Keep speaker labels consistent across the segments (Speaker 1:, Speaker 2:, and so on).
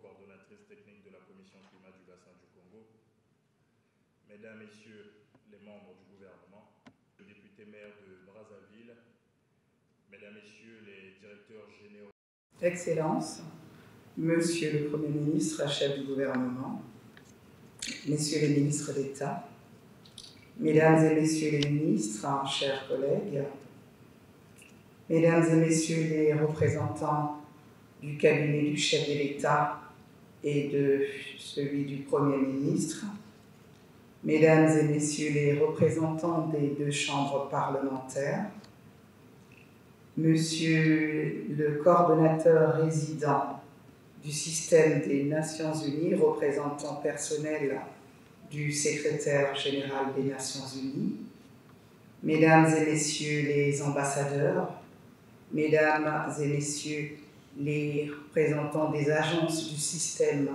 Speaker 1: Coordonnatrice technique de la Commission climat du bassin du Congo, Mesdames, Messieurs les membres du gouvernement, le député maire de Brazzaville, Mesdames, Messieurs les directeurs généraux.
Speaker 2: Excellences, Monsieur le Premier ministre, chef du gouvernement, Messieurs les ministres d'État, Mesdames et Messieurs les ministres, chers collègues, Mesdames et Messieurs les représentants du cabinet du chef de l'État et de celui du Premier ministre, Mesdames et Messieurs les représentants des deux chambres parlementaires, Monsieur le coordonnateur résident du système des Nations Unies, représentant personnel du secrétaire général des Nations Unies, Mesdames et Messieurs les ambassadeurs, Mesdames et Messieurs les représentants des agences du système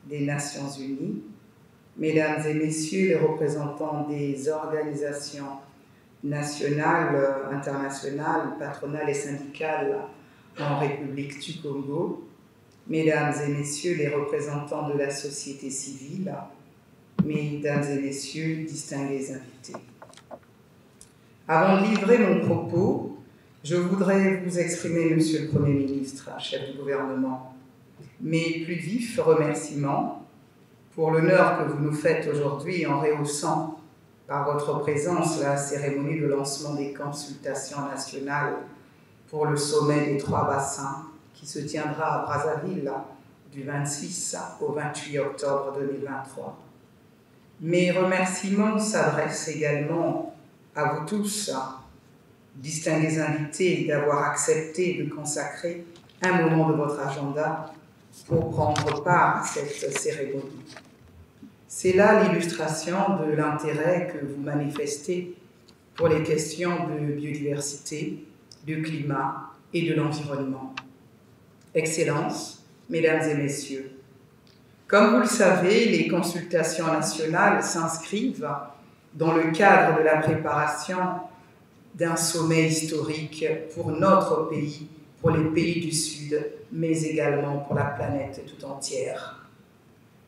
Speaker 2: des Nations Unies, Mesdames et Messieurs les représentants des organisations nationales, internationales, patronales et syndicales en République du Congo, Mesdames et Messieurs les représentants de la société civile, Mesdames et Messieurs, distingués invités. Avant de livrer mon propos, je voudrais vous exprimer, Monsieur le Premier ministre, chef du gouvernement, mes plus vifs remerciements pour l'honneur que vous nous faites aujourd'hui en rehaussant par votre présence la cérémonie de lancement des consultations nationales pour le sommet des trois bassins qui se tiendra à Brazzaville du 26 au 28 octobre 2023. Mes remerciements s'adressent également à vous tous, distingués invités, d'avoir accepté de consacrer un moment de votre agenda pour prendre part à cette cérémonie. C'est là l'illustration de l'intérêt que vous manifestez pour les questions de biodiversité, de climat et de l'environnement. Excellences, Mesdames et Messieurs, comme vous le savez, les consultations nationales s'inscrivent dans le cadre de la préparation d'un sommet historique pour notre pays, pour les pays du Sud, mais également pour la planète tout entière.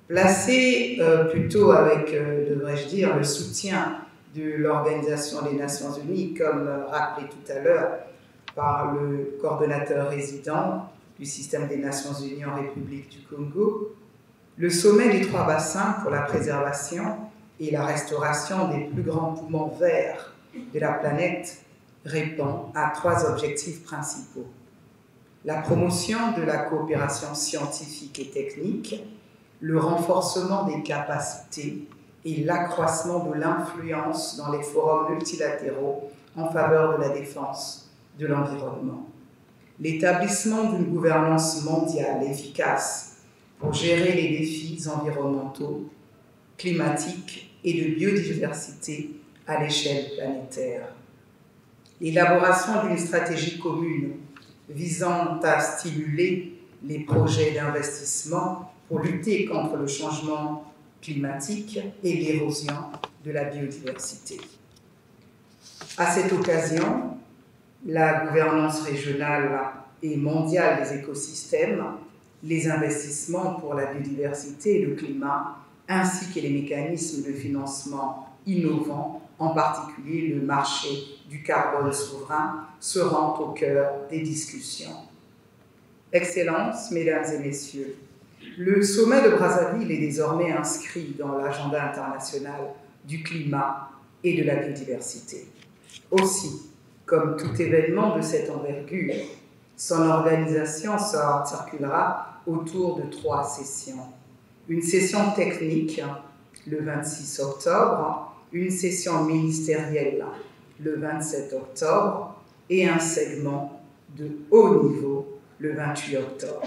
Speaker 2: Placé plutôt avec, devrais-je dire, le soutien de l'Organisation des Nations Unies, comme rappelé tout à l'heure par le coordonnateur résident du système des Nations Unies en République du Congo, le sommet des trois bassins pour la préservation et la restauration des plus grands poumons verts de la planète répond à trois objectifs principaux. La promotion de la coopération scientifique et technique, le renforcement des capacités et l'accroissement de l'influence dans les forums multilatéraux en faveur de la défense de l'environnement. L'établissement d'une gouvernance mondiale efficace pour gérer les défis environnementaux, climatiques et de biodiversité à l'échelle planétaire. L'élaboration d'une stratégie commune visant à stimuler les projets d'investissement pour lutter contre le changement climatique et l'érosion de la biodiversité. À cette occasion, la gouvernance régionale et mondiale des écosystèmes, les investissements pour la biodiversité et le climat, ainsi que les mécanismes de financement innovants, en particulier le marché du carbone souverain, seront au cœur des discussions. Excellences, Mesdames et Messieurs, le sommet de Brazzaville est désormais inscrit dans l'agenda international du climat et de la biodiversité. Aussi, comme tout événement de cette envergure, son organisation s'articulera autour de 3 sessions. Une session technique le 26 octobre, une session ministérielle le 27 octobre et un segment de haut niveau le 28 octobre.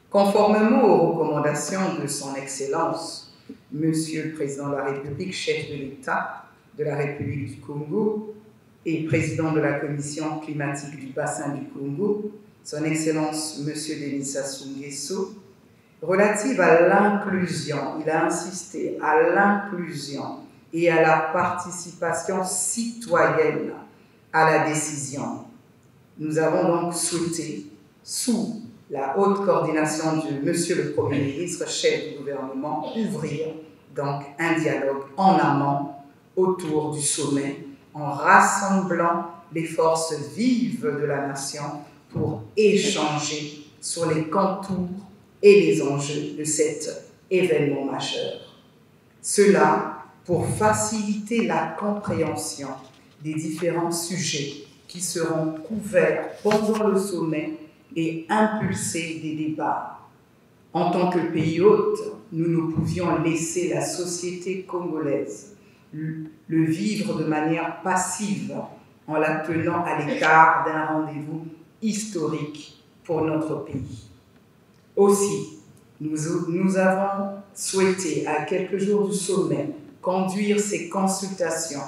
Speaker 2: Conformément aux recommandations de son Excellence, Monsieur le Président de la République, chef de l'État de la République du Congo et président de la Commission climatique du bassin du Congo, son Excellence Monsieur Denis Sassou Nguesso, relative à l'inclusion, il a insisté à l'inclusion et à la participation citoyenne à la décision. Nous avons donc souhaité, sous la haute coordination de Monsieur le Premier ministre, chef du gouvernement, ouvrir donc un dialogue en amont autour du sommet, en rassemblant les forces vives de la nation pour échanger sur les contours et les enjeux de cet événement majeur. Cela pour faciliter la compréhension des différents sujets qui seront couverts pendant le sommet et impulser des débats. En tant que pays hôte, nous ne pouvions laisser la société congolaise le vivre de manière passive en la tenant à l'écart d'un rendez-vous historique pour notre pays. Aussi, nous avons souhaité, à quelques jours du sommet, conduire ces consultations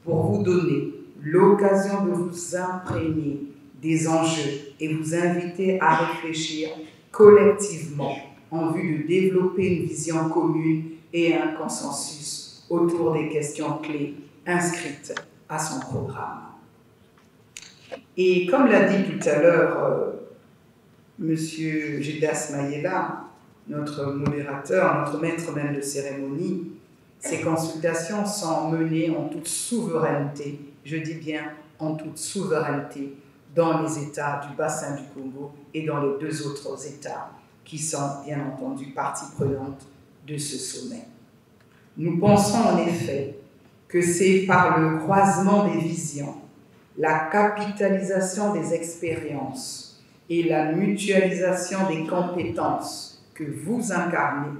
Speaker 2: pour vous donner l'occasion de vous imprégner des enjeux et vous inviter à réfléchir collectivement en vue de développer une vision commune et un consensus autour des questions clés inscrites à son programme. Et comme l'a dit tout à l'heure Monsieur Gildas Mayela, notre modérateur, notre maître même de cérémonie, ces consultations sont menées en toute souveraineté, je dis bien en toute souveraineté, dans les États du bassin du Congo et dans les deux autres États qui sont bien entendu partie prenante de ce sommet. Nous pensons en effet que c'est par le croisement des visions, la capitalisation des expériences et la mutualisation des compétences que vous incarnez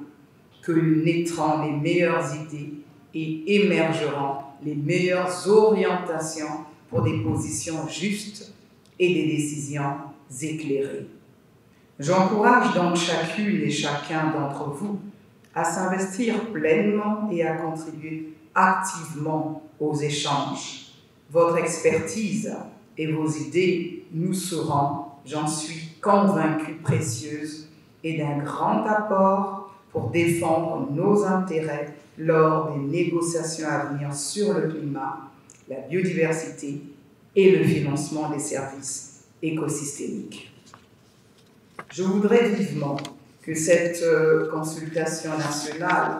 Speaker 2: que naîtront les meilleures idées et émergeront les meilleures orientations pour des positions justes et des décisions éclairées. J'encourage donc chacune et chacun d'entre vous à s'investir pleinement et à contribuer activement aux échanges. Votre expertise et vos idées nous seront, j'en suis convaincue, précieuses et d'un grand apport pour défendre nos intérêts lors des négociations à venir sur le climat, la biodiversité et le financement des services écosystémiques. Je voudrais vivement que cette consultation nationale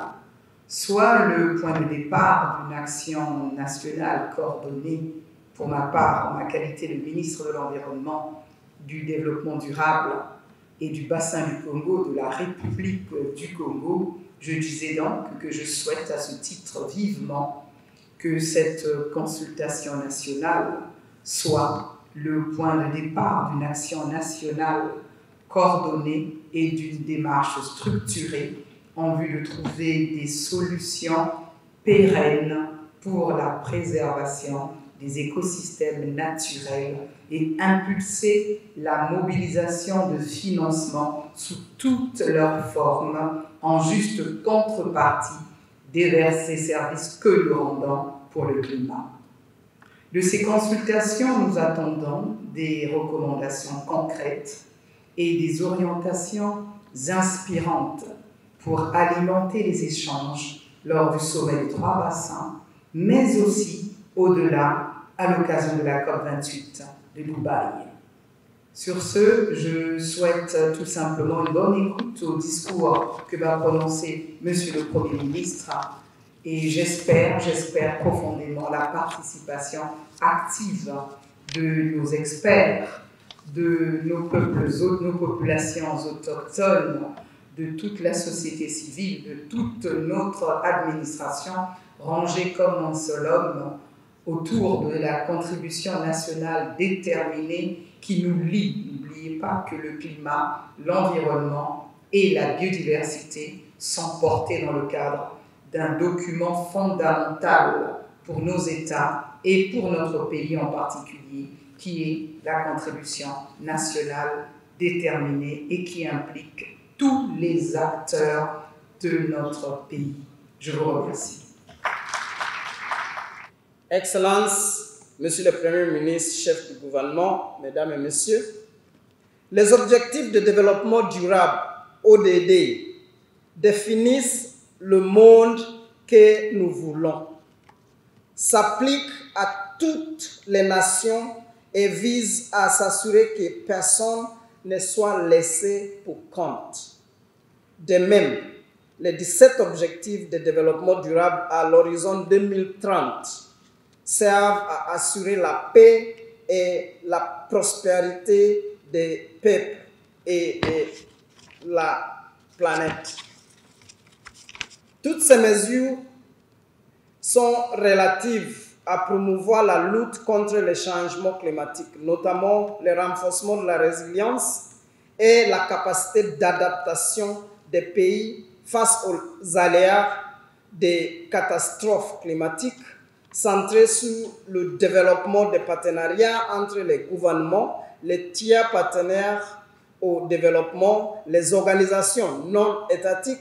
Speaker 2: soit le point de départ d'une action nationale coordonnée, pour ma part, en ma qualité de ministre de l'Environnement, du Développement durable et du bassin du Congo, de la République du Congo. Je disais donc que je souhaite à ce titre vivement que cette consultation nationale soit le point de départ d'une action nationale coordonnée et d'une démarche structurée en vue de trouver des solutions pérennes pour la préservation des écosystèmes naturels et impulser la mobilisation de financement sous toutes leurs formes en juste contrepartie des services que nous rendons pour le climat. De ces consultations, nous attendons des recommandations concrètes et des orientations inspirantes pour alimenter les échanges lors du sommet des trois bassins, mais aussi au-delà à l'occasion de la COP28 de Dubaï. Sur ce, je souhaite tout simplement une bonne écoute au discours que va prononcer Monsieur le Premier ministre et j'espère profondément la participation active de nos experts, de nos peuples, nos populations autochtones, de toute la société civile, de toute notre administration, rangée comme un seul homme autour de la contribution nationale déterminée qui nous lie. N'oubliez pas que le climat, l'environnement et la biodiversité sont portés dans le cadre d'un document fondamental pour nos États et pour notre pays en particulier, qui est la contribution nationale déterminée et qui implique tous les acteurs de notre pays. Je vous remercie.
Speaker 3: Excellences, Monsieur le Premier ministre, chef du gouvernement, Mesdames et Messieurs, les objectifs de développement durable, ODD, définissent le monde que nous voulons, s'appliquent à toutes les nations et visent à s'assurer que personne ne soit laissé pour compte. De même, les 17 objectifs de développement durable à l'horizon 2030 servent à assurer la paix et la prospérité des peuples et de la planète. Toutes ces mesures sont relatives à promouvoir la lutte contre les changements climatiques, notamment le renforcement de la résilience et la capacité d'adaptation des pays face aux aléas des catastrophes climatiques, centré sur le développement des partenariats entre les gouvernements, les tiers partenaires au développement, les organisations non étatiques,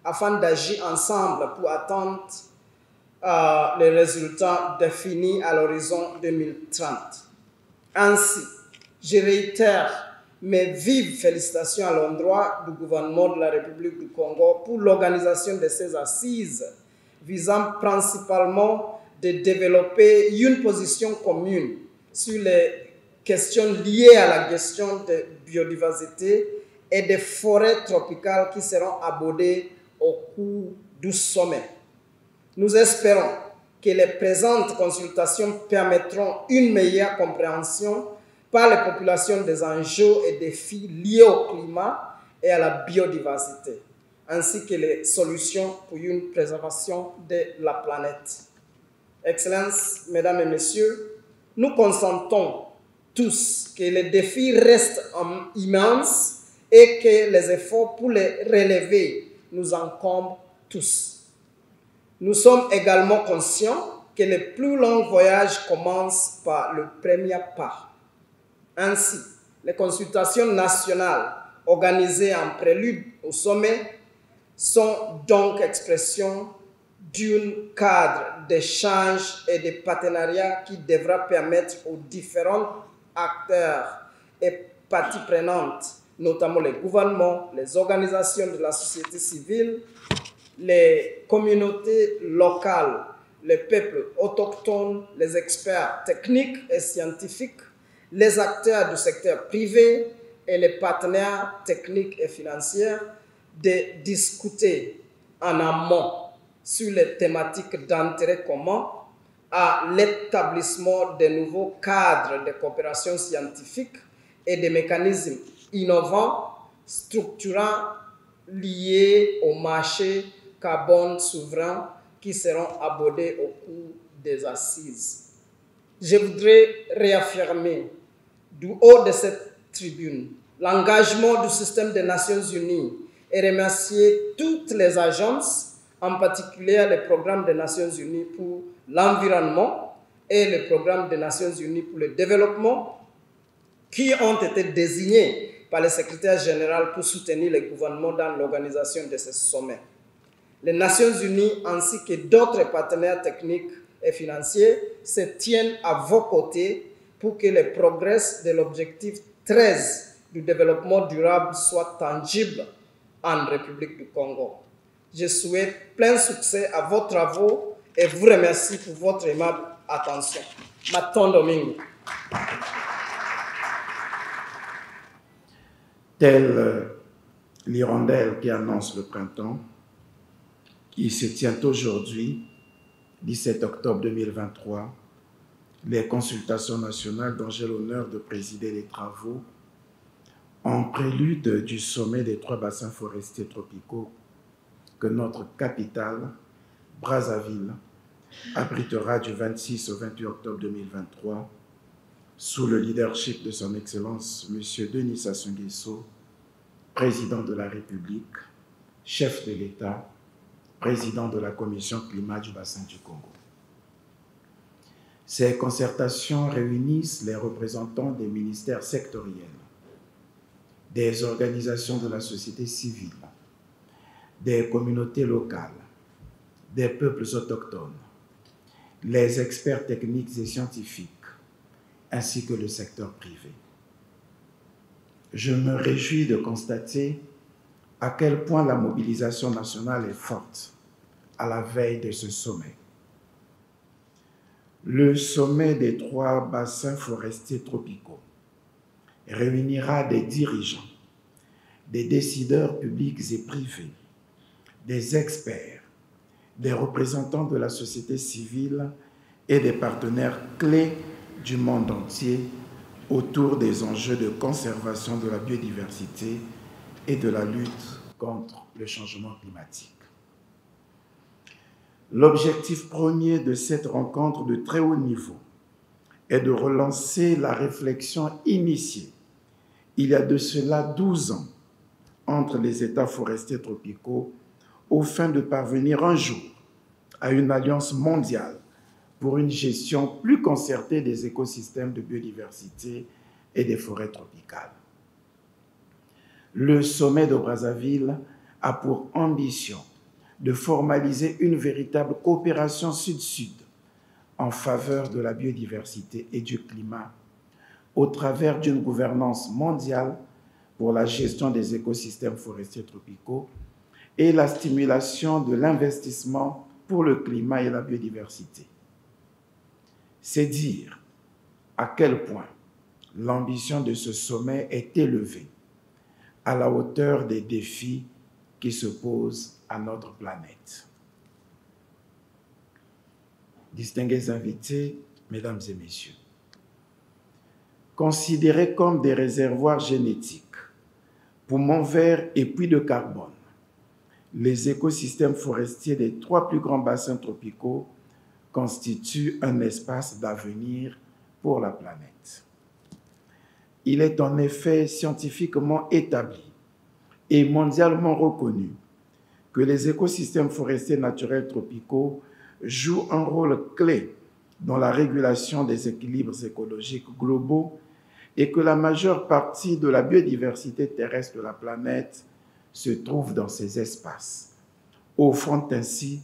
Speaker 3: afin d'agir ensemble pour atteindre les résultats définis à l'horizon 2030. Ainsi, je réitère mes vives félicitations à l'endroit du gouvernement de la République du Congo pour l'organisation de ces assises visant principalement de développer une position commune sur les questions liées à la gestion de biodiversité et des forêts tropicales qui seront abordées au cours du sommet. Nous espérons que les présentes consultations permettront une meilleure compréhension par les populations des enjeux et défis liés au climat et à la biodiversité, ainsi que les solutions pour une préservation de la planète. Excellences, Mesdames et Messieurs, nous consentons tous que les défis restent immenses et que les efforts pour les relever nous encombrent tous. Nous sommes également conscients que les plus longs voyages commencent par le premier pas. Ainsi, les consultations nationales organisées en prélude au sommet sont donc expression d'un cadre d'échange et de partenariat qui devra permettre aux différents acteurs et parties prenantes, notamment les gouvernements, les organisations de la société civile, les communautés locales, les peuples autochtones, les experts techniques et scientifiques, les acteurs du secteur privé et les partenaires techniques et financiers de discuter en amont sur les thématiques d'intérêt commun à l'établissement de nouveaux cadres de coopération scientifique et de mécanismes innovants, structurants liés au marché carbone souverain qui seront abordés au cours des assises. Je voudrais réaffirmer du haut de cette tribune l'engagement du système des Nations Unies et remercier toutes les agences, en particulier le programme des Nations Unies pour l'environnement et le programme des Nations Unies pour le développement, qui ont été désignés par le secrétaire général pour soutenir les gouvernements dans l'organisation de ce sommet. Les Nations Unies ainsi que d'autres partenaires techniques et financiers se tiennent à vos côtés pour que les progrès de l'objectif 13 du développement durable soient tangibles en République du Congo. Je souhaite plein succès à vos travaux et vous remercie pour votre aimable attention. Maton Domingo.
Speaker 4: Telle l'hirondelle qui annonce le printemps, qui se tient aujourd'hui, 17 octobre 2023, les consultations nationales dont j'ai l'honneur de présider les travaux, en prélude du sommet des 3 bassins forestiers tropicaux que notre capitale, Brazzaville, abritera du 26 au 28 octobre 2023 sous le leadership de son Excellence M. Denis Sassou Nguesso, président de la République, chef de l'État, président de la Commission climat du bassin du Congo. Ces concertations réunissent les représentants des ministères sectoriels, des organisations de la société civile, des communautés locales, des peuples autochtones, les experts techniques et scientifiques, ainsi que le secteur privé. Je me réjouis de constater à quel point la mobilisation nationale est forte à la veille de ce sommet. Le sommet des 3 bassins forestiers tropicaux réunira des dirigeants, des décideurs publics et privés, des experts, des représentants de la société civile et des partenaires clés du monde entier autour des enjeux de conservation de la biodiversité et de la lutte contre le changement climatique. L'objectif premier de cette rencontre de très haut niveau est de relancer la réflexion initiée il y a de cela 12 ans entre les États forestiers tropicaux au fin de parvenir un jour à une alliance mondiale pour une gestion plus concertée des écosystèmes de biodiversité et des forêts tropicales. Le sommet de Brazzaville a pour ambition de formaliser une véritable coopération sud-sud en faveur de la biodiversité et du climat au travers d'une gouvernance mondiale pour la gestion des écosystèmes forestiers tropicaux et la stimulation de l'investissement pour le climat et la biodiversité. C'est dire à quel point l'ambition de ce sommet est élevée à la hauteur des défis qui se posent à notre planète. Distingués invités, mesdames et messieurs, considérés comme des réservoirs génétiques, poumons verts et puits de carbone, les écosystèmes forestiers des 3 plus grands bassins tropicaux constituent un espace d'avenir pour la planète. Il est en effet scientifiquement établi et mondialement reconnu que les écosystèmes forestiers naturels tropicaux jouent un rôle clé dans la régulation des équilibres écologiques globaux et que la majeure partie de la biodiversité terrestre de la planète se trouve dans ces espaces, offrant ainsi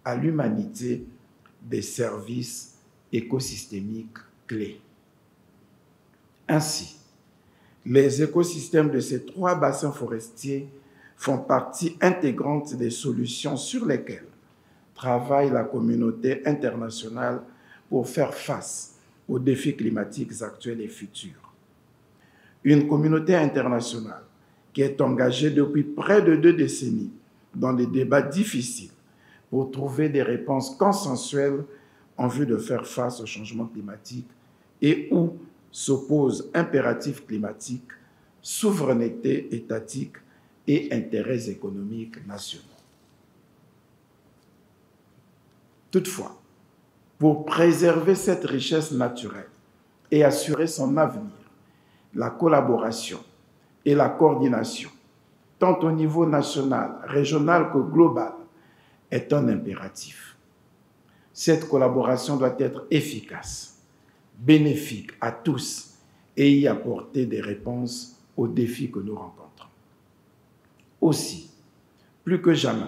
Speaker 4: à l'humanité des services écosystémiques clés. Ainsi, les écosystèmes de ces 3 bassins forestiers font partie intégrante des solutions sur lesquelles travaille la communauté internationale pour faire face aux défis climatiques actuels et futurs. Une communauté internationale qui est engagée depuis près de 2 décennies dans des débats difficiles pour trouver des réponses consensuelles en vue de faire face au changement climatique et où s'opposent impératifs climatiques, souveraineté étatique et intérêts économiques nationaux. Toutefois, pour préserver cette richesse naturelle et assurer son avenir, la collaboration et la coordination, tant au niveau national, régional que global, est un impératif. Cette collaboration doit être efficace, bénéfique à tous et y apporter des réponses aux défis que nous rencontrons. Aussi, plus que jamais,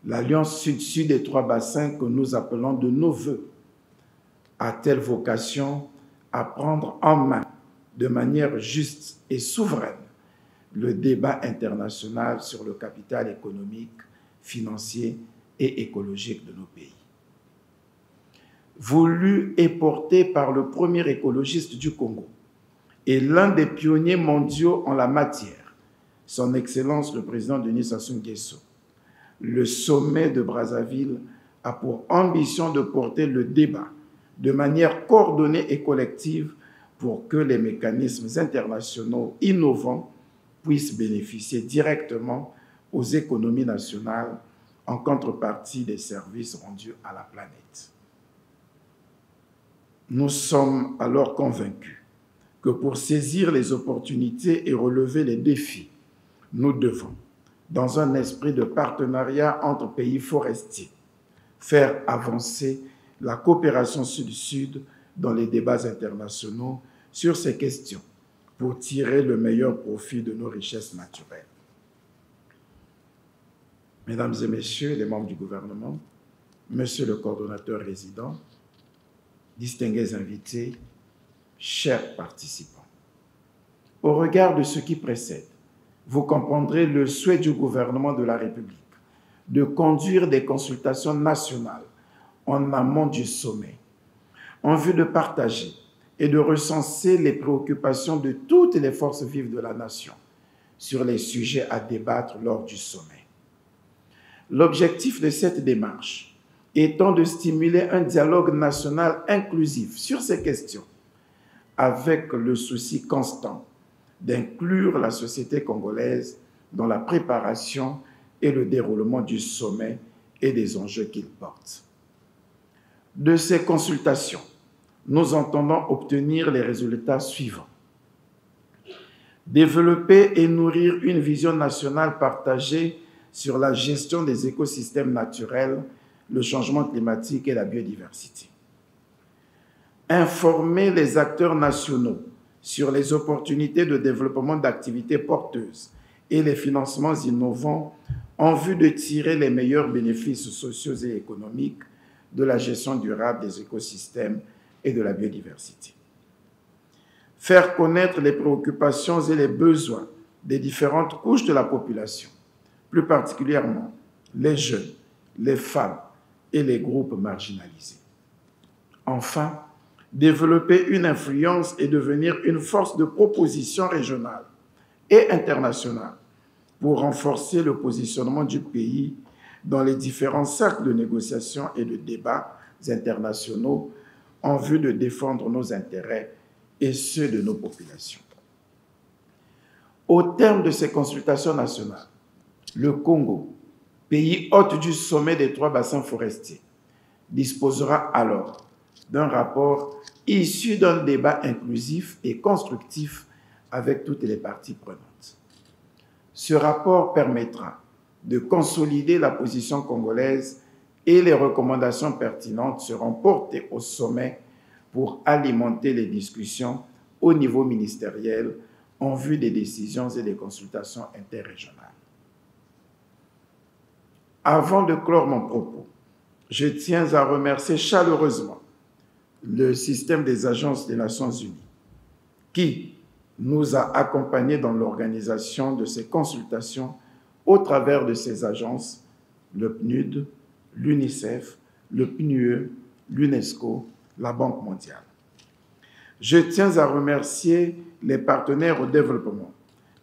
Speaker 4: l'Alliance Sud-Sud des 3 bassins que nous appelons de nos vœux a-t-elle vocation à prendre en main de manière juste et souveraine le débat international sur le capital économique, financier et écologique de nos pays. Voulu et porté par le premier écologiste du Congo et l'un des pionniers mondiaux en la matière, son Excellence le président Denis Sassou Nguesso, le sommet de Brazzaville a pour ambition de porter le débat de manière coordonnée et collective pour que les mécanismes internationaux innovants puissent bénéficier directement aux économies nationales en contrepartie des services rendus à la planète. Nous sommes alors convaincus que pour saisir les opportunités et relever les défis, nous devons, dans un esprit de partenariat entre pays forestiers, faire avancer la coopération sud-sud dans les débats internationaux sur ces questions pour tirer le meilleur profit de nos richesses naturelles. Mesdames et messieurs les membres du gouvernement, monsieur le coordonnateur résident, distingués invités, chers participants, au regard de ce qui précède, vous comprendrez le souhait du gouvernement de la République de conduire des consultations nationales en amont du sommet, en vue de partager et de recenser les préoccupations de toutes les forces vives de la nation sur les sujets à débattre lors du sommet. L'objectif de cette démarche étant de stimuler un dialogue national inclusif sur ces questions, avec le souci constant d'inclure la société congolaise dans la préparation et le déroulement du sommet et des enjeux qu'il porte. De ces consultations, nous entendons obtenir les résultats suivants. Développer et nourrir une vision nationale partagée sur la gestion des écosystèmes naturels, le changement climatique et la biodiversité. Informer les acteurs nationaux sur les opportunités de développement d'activités porteuses et les financements innovants en vue de tirer les meilleurs bénéfices sociaux et économiques de la gestion durable des écosystèmes et de la biodiversité. Faire connaître les préoccupations et les besoins des différentes couches de la population, plus particulièrement les jeunes, les femmes et les groupes marginalisés. Enfin, développer une influence et devenir une force de proposition régionale et internationale pour renforcer le positionnement du pays dans les différents cercles de négociation et de débats internationaux en vue de défendre nos intérêts et ceux de nos populations. Au terme de ces consultations nationales, le Congo, pays hôte du sommet des 3 bassins forestiers, disposera alors d'un rapport issu d'un débat inclusif et constructif avec toutes les parties prenantes. Ce rapport permettra de consolider la position congolaise et les recommandations pertinentes seront portées au sommet pour alimenter les discussions au niveau ministériel en vue des décisions et des consultations interrégionales. Avant de clore mon propos, je tiens à remercier chaleureusement le système des agences des Nations Unies qui nous a accompagnés dans l'organisation de ces consultations au travers de ces agences, le PNUD, l'UNICEF, le PNUE, l'UNESCO, la Banque mondiale. Je tiens à remercier les partenaires au développement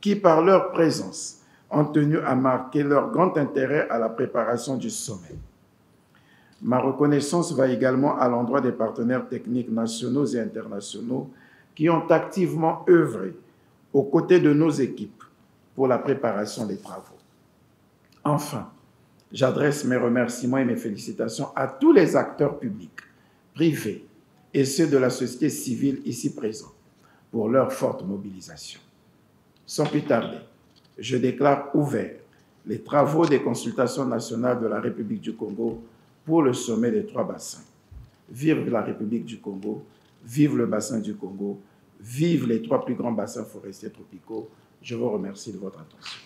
Speaker 4: qui, par leur présence, ont tenu à marquer leur grand intérêt à la préparation du sommet. Ma reconnaissance va également à l'endroit des partenaires techniques nationaux et internationaux qui ont activement œuvré aux côtés de nos équipes pour la préparation des travaux. Enfin, j'adresse mes remerciements et mes félicitations à tous les acteurs publics, privés et ceux de la société civile ici présents pour leur forte mobilisation. Sans plus tarder, je déclare ouverts les travaux des consultations nationales de la République du Congo pour le sommet des 3 bassins. Vive la République du Congo, vive le bassin du Congo, vive les 3 plus grands bassins forestiers tropicaux. Je vous remercie de votre attention.